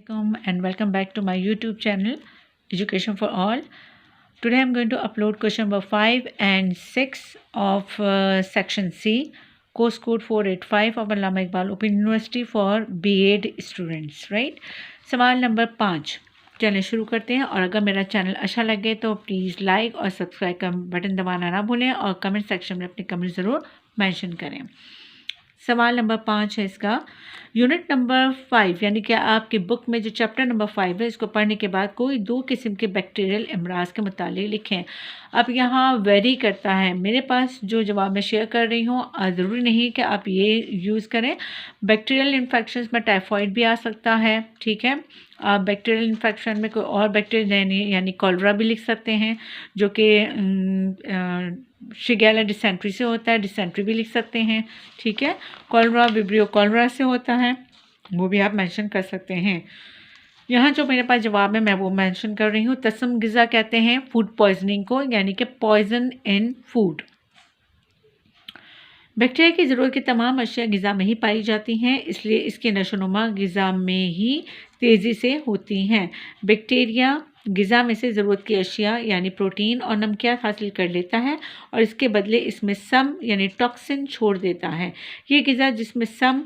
Assalamualaikum and welcome back to my YouTube channel Education for All. Today I'm going to upload question number 5 and 6 of section C, course code 485 of Allama Iqbal Open University for B.Ed students, right? सवाल number 5 चलें शुरू करते हैं। और अगर मेरा channel अच्छा लगे तो प्लीज़ लाइक और सब्सक्राइब का बटन दबाना ना भूलें और कमेंट सेक्शन में अपने कमेंट ज़रूर मेंशन करें। सवाल नंबर 5 है इसका, यूनिट नंबर 5 यानी कि आपकी बुक में जो चैप्टर नंबर 5 है इसको पढ़ने के बाद कोई दो किस्म के बैक्टीरियल अमराज के मुतालिक लिखें। अब यहाँ वेरी करता है, मेरे पास जो जवाब मैं शेयर कर रही हूँ ज़रूरी नहीं कि आप ये यूज़ करें। बैक्टीरियल इन्फेक्शंस में टाइफाइड भी आ सकता है, ठीक है। आप बैक्टीरियल इन्फेक्शन में कोई और बैक्टीरिया यानी कॉलरा भी लिख सकते हैं जो कि शिगेला डिसेंट्री से होता है, डिसेंट्री भी लिख सकते हैं, ठीक है। कॉलरा विब्रियो कॉलरा से होता है, वो भी आप मेंशन कर सकते हैं। यहाँ जो मेरे पास जवाब है मैं वो मेंशन कर रही हूँ। तस्म गिज़ा कहते हैं फूड पॉइजनिंग को, यानी कि पॉइजन इन फूड। बैक्टीरिया की ज़रूरत की तमाम अशिया ग़िज़ा में ही पाई जाती हैं, इसलिए इसकी नशोनुमा ग़िज़ा में ही तेज़ी से होती हैं। बैक्टीरिया ग़िज़ा में से ज़रूरत की अशिया यानी प्रोटीन और नमकियात हासिल कर लेता है और इसके बदले इसमें सम यानी टॉक्सिन छोड़ देता है। ये ग़िज़ा जिसमें सम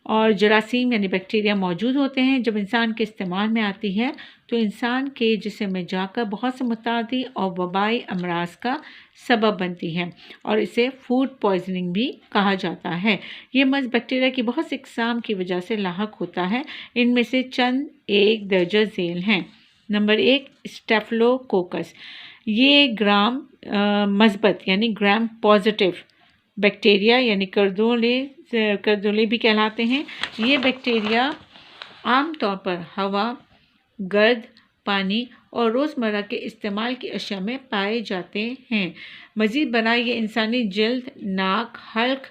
और जरासीम यानी बैक्टीरिया मौजूद होते हैं, जब इंसान के इस्तेमाल में आती है तो इंसान के जिस्म में जाकर बहुत से मुतादी और वबाई अमराज का सबब बनती है और इसे फूड पॉइजनिंग भी कहा जाता है। ये मर्ज़ बैक्टीरिया की बहुत सी अक़साम की वजह से लाहक होता है। इनमें से चंद एक दर्जा झेल हैं। नंबर 1 स्टेफिलोकोकस, ये ग्राम मस्बत यानी ग्राम पॉजिटिव बैक्टीरिया यानी करदोले भी कहलाते हैं। ये बैक्टीरिया आम तौर पर हवा, गर्द, पानी और रोज़मर्रा के इस्तेमाल की अशिया में पाए जाते हैं। मज़ीद बना ये इंसानी जल्द, नाक, हल्क,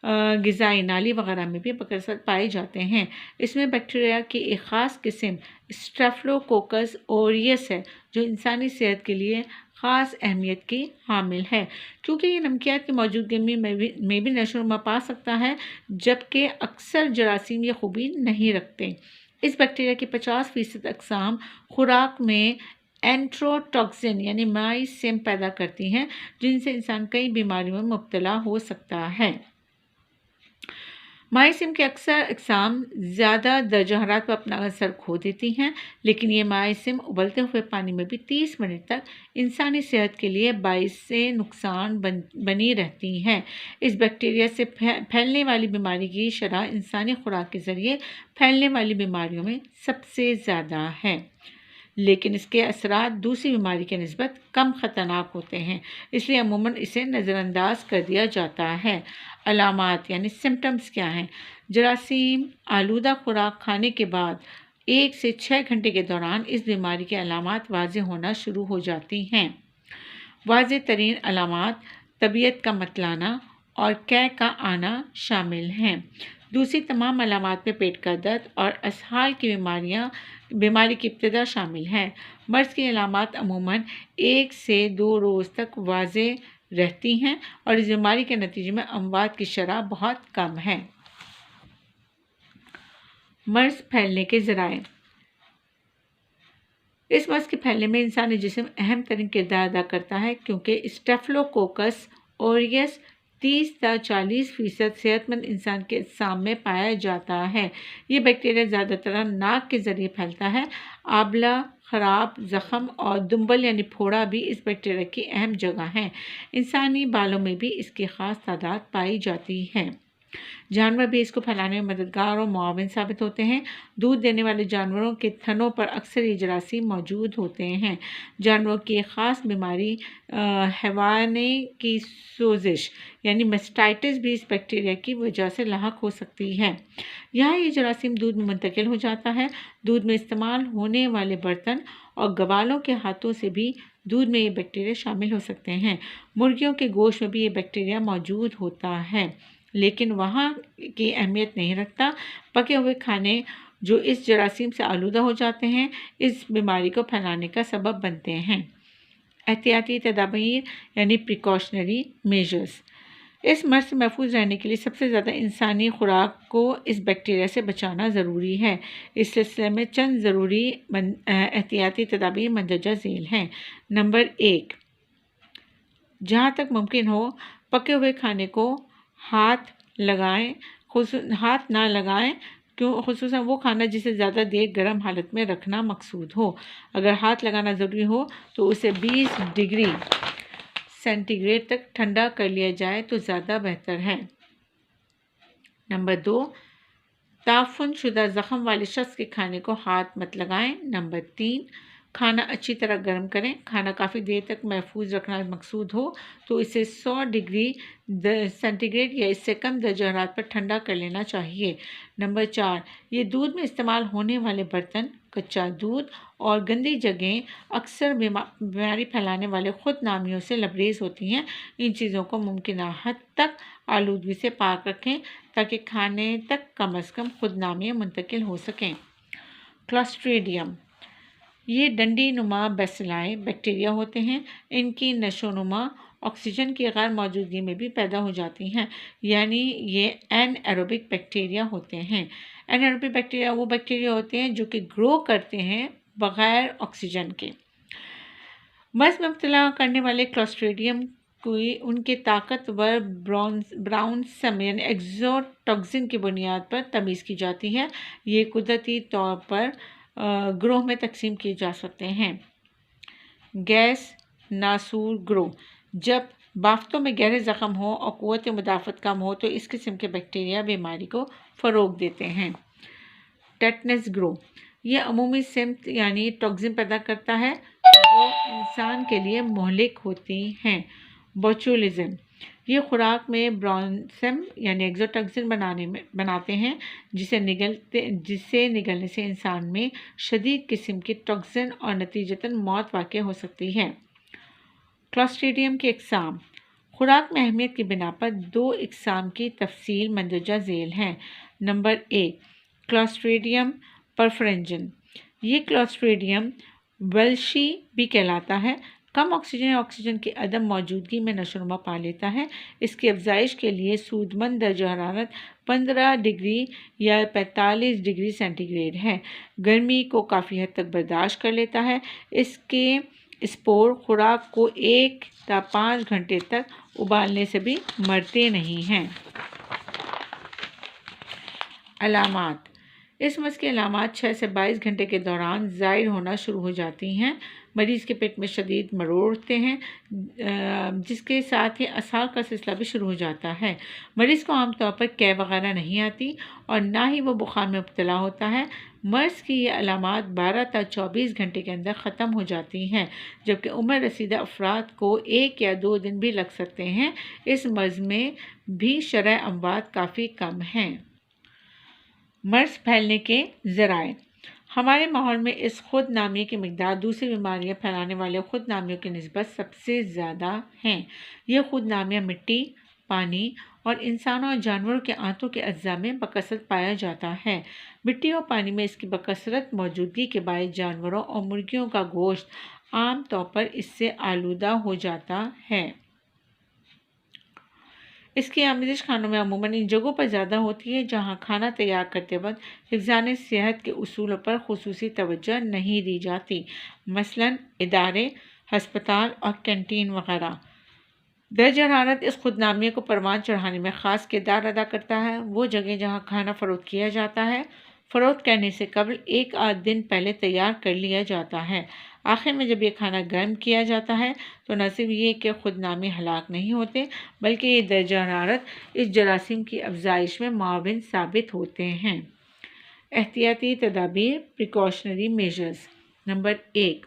ग़िज़ाई नाली वगैरह में भी बकसरत पाए जाते हैं। इसमें बैक्टीरिया की एक ख़ास किस्म स्टेफिलोकोकस ओरियस है जो इंसानी सेहत के लिए ख़ास अहमियत की हामिल है, क्योंकि ये नमकियात की मौजूदगी में भी नशोनुमा पा सकता है, जबकि अक्सर जरासीम ये खूबी नहीं रखते। इस बैक्टीरिया की 50% अक़साम खुराक में एंट्रोटॉक्सिन यानी माइसिम पैदा करती हैं, जिनसे इंसान कई बीमारियों में मुब्तला हो सकता है। माइसिम के अक्सर अक़साम ज़्यादा दर्जा हरारत पर अपना असर खो देती हैं, लेकिन ये माइसिम उबलते हुए पानी में भी 30 मिनट तक इंसानी सेहत के लिए बाइस से नुकसान बनी रहती हैं। इस बैक्टीरिया से फैलने वाली बीमारी की शरह इंसानी खुराक के ज़रिए फैलने वाली बीमारियों में सबसे ज़्यादा है, लेकिन इसके असरात दूसरी बीमारी के निस्बत कम ख़तरनाक होते हैं, इसलिए अमूमन इसे नज़रअंदाज कर दिया जाता है। अलामात यानी सिम्टम्स क्या हैं? जरासीम आलूदा खुराक खाने के बाद 1 से 6 घंटे के दौरान इस बीमारी के अलामात वाज़ेह होना शुरू हो जाती हैं। वाज़ेह तरीन अलामात तबीयत का मतलाना और कै का आना शामिल हैं। दूसरी तमाम अलामात में पेट का दर्द और असहाल की बीमारी की इब्तिदा शामिल है। मर्ज़ की अलामात अमूमन 1 से 2 रोज़ तक वाज़ेह रहती हैं और इस बीमारी के नतीजे में अमवात की शरह बहुत कम है। मर्ज़ फैलने के ज़राए, इस मर्ज़ के फैलने में इंसानी जिस्म अहम तरीन किरदार अदा करता है, क्योंकि स्टेफिलोकोकस ओरियस 30 से 40% सेहतमंद इंसान के अजसाम में पाया जाता है। ये बैक्टीरिया ज़्यादातर नाक के ज़रिए फैलता है। आबला, ख़राब, ज़ख़म और दुम्बल यानी फोड़ा भी इस बैक्टीरिया की अहम जगह हैं। इंसानी बालों में भी इसकी ख़ास तादाद पाई जाती है। जानवर भी इसको फैलाने में मददगार और मुआविन साबित होते हैं। दूध देने वाले जानवरों के थनों पर अक्सर ये जरासीम मौजूद होते हैं। जानवरों की एक ख़ास बीमारी हैवाने की सोजिश यानी मेस्टाइटिस भी इस बैक्टीरिया की वजह से लाहक हो सकती है। यहाँ ये जरासीम दूध में मुंतकिल हो जाता है। दूध में इस्तेमाल होने वाले बर्तन और गवालों के हाथों से भी दूध में ये बैक्टीरिया शामिल हो सकते हैं। मुर्गियों के गोश्त में भी ये बैक्टीरिया मौजूद होता है, लेकिन वहाँ की अहमियत नहीं रखता। पके हुए खाने जो इस जरासीम से आलूदा हो जाते हैं इस बीमारी को फैलाने का सबब बनते हैं। एहतियाती तदाबीर यानी प्रिकॉशनरी मेजर्स, اس مرض سے محفوظ رہنے کے لیے سب سے زیادہ انسانی خوراک کو اس بیکٹیریا سے بچانا ضروری ہے۔ اس سلسلے میں چند ضروری احتیاطی تدابیر مندرجہ ذیل ہیں۔ نمبر 1، جہاں تک ممکن ہو پکے ہوئے کھانے کو ہاتھ نہ لگائیں، خصوصاً وہ کھانا جسے زیادہ دیر گرم حالت میں رکھنا مقصود ہو۔ اگر ہاتھ لگانا ضروری ہو تو اسے 20 ڈگری سینٹی گریڈ تک ٹھنڈا کر لیا جائے تو زیادہ بہتر ہے۔ نمبر 2، تعفن شدہ زخم والے شخص کے کھانے کو ہاتھ مت لگائیں۔ نمبر 3، کھانا اچھی طرح گرم کریں۔ کھانا کافی دیر تک محفوظ رکھنا مقصود ہو تو اسے 100 ڈگری سینٹی گریڈ یا اس سے کم درجہ حرارت پر ٹھنڈا کر لینا چاہیے۔ نمبر 4، یہ دودھ میں استعمال ہونے والے برتن، کچا دودھ اور گندی جگہیں اکثر بیماری پھیلانے والے خود نامیوں سے لبریز ہوتی ہیں۔ ان چیزوں کو ممکنہ حد تک آلودگی سے پاک رکھیں تاکہ کھانے تک کم از کم خود نامیاں منتقل ہو سکیں۔ کلاسٹریڈیم، یہ ڈنڈی نما بیسیلائی بیکٹیریا ہوتے ہیں۔ ان کی نشو و نما آکسیجن کی غیر موجودگی میں بھی پیدا ہو جاتی ہیں، یعنی یہ این ایروبک بیکٹیریا ہوتے ہیں۔ این ایروبک بیکٹیریا وہ بیکٹیریا ہوتے ہیں جو کہ گرو کرتے ہیں بغیر آکسیجن کے۔ مرض میں مبتلا کرنے والے کلاسٹریڈیم کوئی ان کے طاقتور براؤن سم یعنی ایگزوٹاکسن کی بنیاد پر تمیز کی جاتی ہے۔ یہ قدرتی طور پر گروہ میں تقسیم کیے جا سکتے ہیں۔ گیس ناسور گروہ، جب بافتوں میں گہرے زخم ہو اور قوت مدافعت کم ہو تو اس قسم کے بیکٹیریا بیماری کو فروغ دیتے ہیں۔ ٹیٹنس گروہ، یہ عمومی سمت یعنی ٹاکسن پیدا کرتا ہے جو انسان کے لیے مہلک ہوتی ہیں۔ بوچولزم، یہ خوراک میں برونسم یعنی ایگزوٹاکسن بناتے ہیں جسے نگلنے سے انسان میں شدید قسم کی ٹاکسن اور نتیجتاً موت واقع ہو سکتی ہے۔ کلاسٹریڈیم کی اقسام، خوراک میں اہمیت کی بنا پر 2 اقسام کی تفصیل مندرجہ ذیل ہیں۔ نمبر 1، کلاسٹریڈیم پرفرنجن، یہ کلاسٹریڈیم ویلشی بھی کہلاتا ہے۔ کم آکسیجن یا آکسیجن کی عدم موجودگی میں نشو و نما پا لیتا ہے۔ اس کی افزائش کے لیے سود مند درجہ حرارت 15 ڈگری یا 45 ڈگری سینٹی گریڈ ہے۔ گرمی کو کافی حد تک برداشت کر لیتا ہے۔ اس کے اسپور خوراک کو 1 تا 5 گھنٹے تک ابالنے سے بھی مرتے نہیں ہیں۔ علامات، اس مرض کی علامات 6 سے 22 گھنٹے کے دوران ظاہر ہونا شروع ہو جاتی ہیں۔ مریض کے پیٹ میں شدید مروڑ اٹھتے ہیں جس کے ساتھ ہی اسہال کا سلسلہ بھی شروع ہو جاتا ہے۔ مریض کو عام طور پر قے وغیرہ نہیں آتی اور نہ ہی وہ بخار میں مبتلا ہوتا ہے۔ مرض کی یہ علامات 12 تا 24 گھنٹے کے اندر ختم ہو جاتی ہیں، جبکہ عمر رسیدہ افراد کو 1 یا 2 دن بھی لگ سکتے ہیں۔ اس مرض میں بھی شرح اموات کافی کم ہیں۔ مرض پھیلنے کے ذرائع، ہمارے ماحول میں اس خود نامی کی مقدار دوسری بیماریاں پھیلانے والے خود نامیوں کی نسبت سب سے زیادہ ہیں۔ یہ خود نامیاں مٹی، پانی اور انسانوں اور جانوروں کے آنتوں کے اجزاء میں بکثرت پایا جاتا ہے۔ مٹی اور پانی میں اس کی بکثرت موجودگی کے باعث جانوروں اور مرغیوں کا گوشت عام طور پر اس سے آلودہ ہو جاتا ہے۔ اس کی آمیزش خانوں میں عموماً ان جگہوں پر زیادہ ہوتی ہے جہاں کھانا تیار کرتے وقت حفظان صحت کے اصولوں پر خصوصی توجہ نہیں دی جاتی، مثلاً ادارے، ہسپتال اور کینٹین وغیرہ۔ درجہ حرارت اس خود نامیے کو پروان چڑھانے میں خاص کردار ادا کرتا ہے۔ وہ جگہ جہاں کھانا فروخت کیا جاتا ہے فروخت کرنے سے قبل 1 آدھ دن پہلے تیار کر لیا جاتا ہے۔ آخر میں جب یہ کھانا گرم کیا جاتا ہے تو نہ صرف یہ کہ خود نامی ہلاک نہیں ہوتے بلکہ یہ درجہ حرارت اس جراثیم کی افزائش میں معاون ثابت ہوتے ہیں۔ احتیاطی تدابیر پریکاشنری میجرز۔ نمبر 1،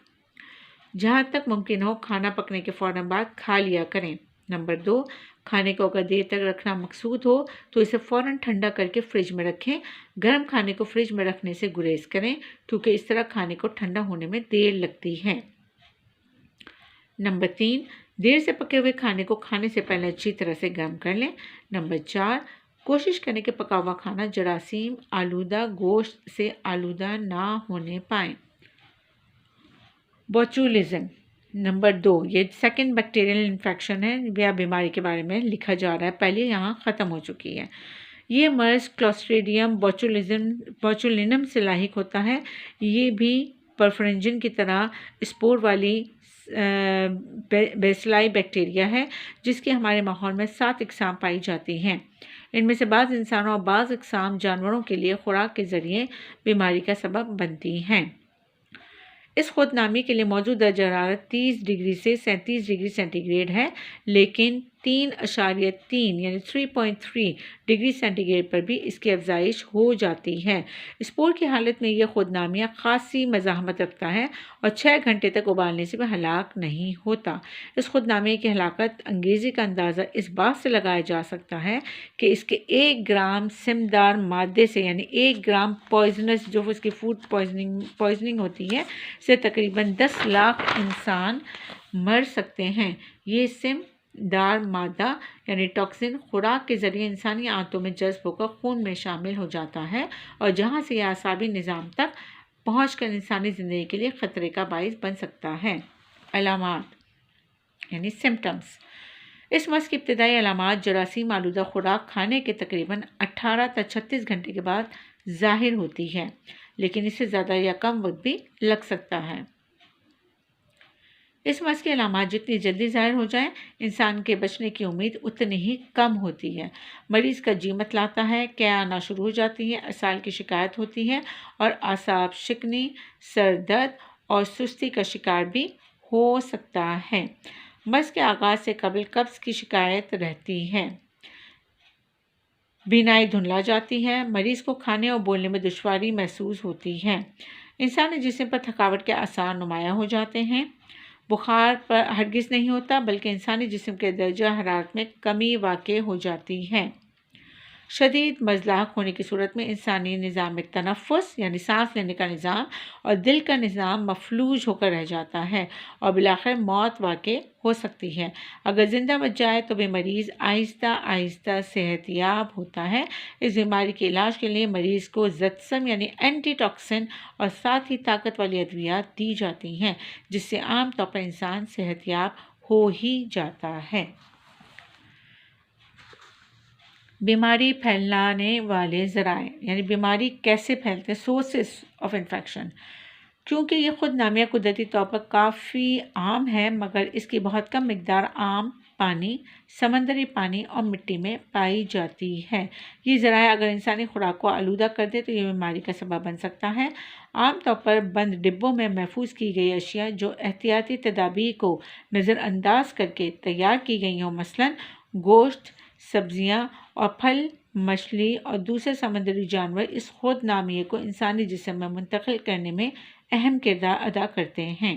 جہاں تک ممکن ہو کھانا پکنے کے فوراً بعد کھا لیا کریں۔ نمبر 2، کھانے کو اگر دیر تک رکھنا مقصود ہو تو اسے فوراً ٹھنڈا کر کے فریج میں رکھیں۔ گرم کھانے کو فریج میں رکھنے سے گریز کریں کیونکہ اس طرح کھانے کو ٹھنڈا ہونے میں دیر لگتی ہے۔ نمبر 3، دیر سے پکے ہوئے کھانے کو کھانے سے پہلے اچھی طرح سے گرم کر لیں۔ نمبر 4، کوشش کریں کہ پکا ہوا کھانا جراثیم آلودہ گوشت سے آلودہ نہ ہونے پائیں۔ بوچولزم، नंबर 2, ये सेकंड बैक्टीरियल इन्फेक्शन है या बीमारी के बारे में लिखा जा रहा है, पहले यहाँ ख़त्म हो चुकी है। ये मर्ज़ क्लोस्ट्रीडियम बोचुलिनम से लाहिक होता है। ये भी परफरेंजिन की तरह स्पोर वाली बेसिलाई बैक्टीरिया है, जिसकी हमारे माहौल में 7 अक़साम पाई जाती हैं। इनमें से बाज़ इंसानों और बाज़ अक़साम जानवरों के लिए खुराक के ज़रिए बीमारी का सबब बनती हैं। इस खुदनामी के लिए मौजूद दर्जा हरारत 30 डिग्री से 37 डिग्री सेंटीग्रेड है, लेकिन 3.3 यानी 3.3 डिग्री सेंटीग्रेड पर भी इसकी अफजाइश हो जाती है। स्पोर की हालत में यह खुदनामियाँ खासी मज़ाहमत रखता है और 6 घंटे तक उबालने से वह हलाक नहीं होता। इस खुदनामे की हलाकत अंगेज़ी का अंदाज़ा इस बात से लगाया जा सकता है कि इसके 1 ग्राम सिमदार मादे से यानी 1 ग्राम पॉइजनस जो उसकी फूड पॉइजनिंग होती है से तकरीबन 10 लाख इंसान मर सकते हैं। ये सिमदार मादा यानी टॉक्सिन खुराक के ज़रिए इंसानी आंतों में जज्ब होकर खून में शामिल हो जाता है और जहाँ से यह आसाबी निज़ाम तक पहुँचकर इंसानी ज़िंदगी के लिए ख़तरे का बाइस बन सकता है। अलामात यानी सिम्टम्स। इस मर्ज़ की इब्तदाई अलामात जरासीम आलूदा खुराक खाने के तकरीबन 18 से 36 घंटे के बाद ज़ाहिर होती है, लेकिन इससे ज़्यादा या कम वक्त भी लग सकता है। इस मर्ज़ की अलामात जितनी जल्दी ज़ाहिर हो जाए, इंसान के बचने की उम्मीद उतनी ही कम होती है। मरीज़ का जी मतलाता है, कै आना शुरू हो जाती है, असाल की शिकायत होती है और आसाब शिकनी, सर दर्द और सुस्ती का शिकार भी हो सकता है। मर्ज़ के आगाज़ से कबल कब्ज़ की शिकायत रहती है, बीनाई धुंधला जाती है, मरीज़ को खाने और बोलने में दुश्वारी महसूस होती है। इंसानी जिस्म पर थकावट के आसार नुमायाँ हो जाते हैं। बुखार पर हरगिज़ नहीं होता, बल्कि इंसानी जिस्म के दर्जा हरारत में कमी वाक़ई हो जाती है। शदीद मज़लाक होने की सूरत में इंसानी निज़ाम तनफ़ुस यानी सांस लेने का निज़ाम और दिल का निज़ाम मफलूज होकर रह जाता है और बिलाखिर मौत वाक़ई हो सकती है। अगर ज़िंदा बच जाए तो भी मरीज़ आहिस्ता आहिस्ता सेहतियाब होता है। इस बीमारी के इलाज के लिए मरीज़ को ज़त्सम यानी एंटीटॉक्सिन और साथ ही ताकत वाली अद्वियात दी जाती हैं, जिससे आम तौर पर इंसान सेहतियाब हो ही जाता है। बीमारी फैलाने वाले ज़राए यानी बीमारी कैसे फैलते हैं, सोर्सेस ऑफ इन्फेक्शन। क्योंकि ये खुद नामिया कुदरती तौर पर काफ़ी आम है, मगर इसकी बहुत कम मिकदार आम पानी, समंदरी पानी और मिट्टी में पाई जाती है। ये ज़राए अगर इंसानी खुराक को आलूदा कर दे तो ये बीमारी का सबब बन सकता है। आमतौर पर बंद डिब्बों में महफूज की गई अशिया जो एहतियाती तदाबीर को नज़रअंदाज करके तैयार की गई हों, मसलन गोश्त, सब्जियां और फल, मछली और दूसरे समंदरी जानवर इस खुद नामिये को इंसानी जिस्म में मुंतकिल करने में अहम किरदार अदा करते हैं।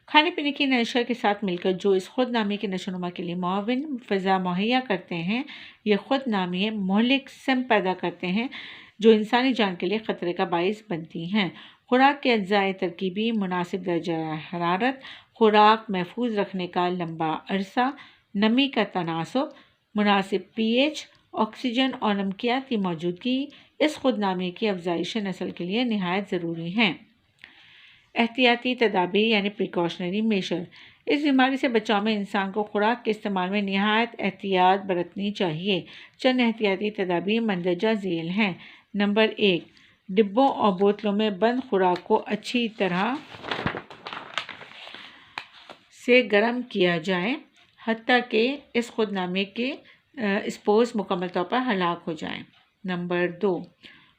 खाने पीने की नशा के साथ मिलकर जो इस खुद नामी के नशोनुमा के लिए मुआविन फ़ज़ा मुहैया करते हैं, ये खुद नामिये मोहलिक सिम पैदा करते हैं जो इंसानी जान के लिए ख़तरे का बाइस बनती हैं। खुराक के अज्जाए तरकीबी, मुनासिब दर्जा हरारत, खुराक महफूज रखने का लंबा अरसा, नमी का तनासब, मुनासिब pH, ऑक्सीजन और नमकियात की मौजूदगी इस खुदनामी की अफजाइश नस्ल के लिए नहायत ज़रूरी हैं। एहतियाती तदाबीर यानी प्रिकॉशनरी मेजर। इस बीमारी से बचाव में इंसान को खुराक के इस्तेमाल में नहायत एहतियात बरतनी चाहिए। चंद एहतियाती तदाबीर मंदरजा झेल हैं। नंबर 1, डिब्बों और बोतलों में बंद खुराक को अच्छी तरह से गर्म किया जाए, हत्ता कि इस खुदनामे के स्पोर्स मुकम्मल तौर पर हलाक हो जाएं। नंबर 2,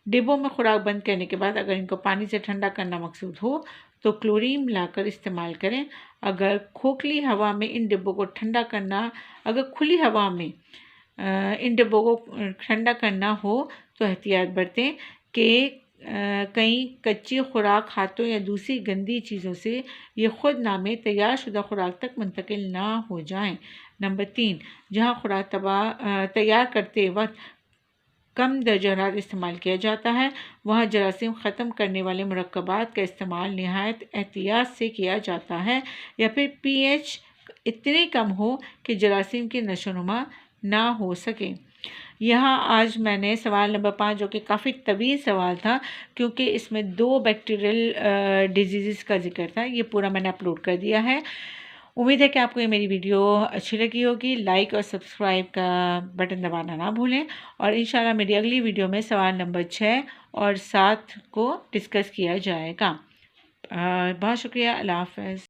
डिब्बों में खुराक बंद करने के बाद अगर इनको पानी से ठंडा करना मकसूद हो तो क्लोरीन मिलाकर इस्तेमाल करें। अगर खोखली हवा में इन डिब्बों को ठंडा करना अगर खुली हवा में इन डिब्बों को ठंडा करना हो तो एहतियात बरतें कि कहीं कच्ची खुराक, हाथों या दूसरी गंदी चीज़ों से ये खुद नामे तैयार शुदा खुराक तक मुंतकिल ना हो जाएं। नंबर 3, जहाँ खुराक तैयार करते वक्त कम दर्जा हरारत इस्तेमाल किया जाता है, वहाँ जरासीम ख़त्म करने वाले मुरक्कबात का इस्तेमाल नहायत एहतियात से किया जाता है, या फिर pH इतनी कम हो कि जरासीम की नशोनुमा ना हो सके। یہاں آج میں نے سوال نمبر 5 جو کہ کافی طویل سوال تھا کیونکہ اس میں 2 بیکٹیریل ڈیزیزز کا ذکر تھا، یہ پورا میں نے اپلوڈ کر دیا ہے۔ امید ہے کہ آپ کو یہ میری ویڈیو اچھی لگی ہوگی۔ لائک اور سبسکرائب کا بٹن دبانا نہ بھولیں، اور انشاءاللہ میری اگلی ویڈیو میں سوال نمبر 6 اور 7 کو ڈسکس کیا جائے گا۔ بہت شکریہ، اللہ حافظ۔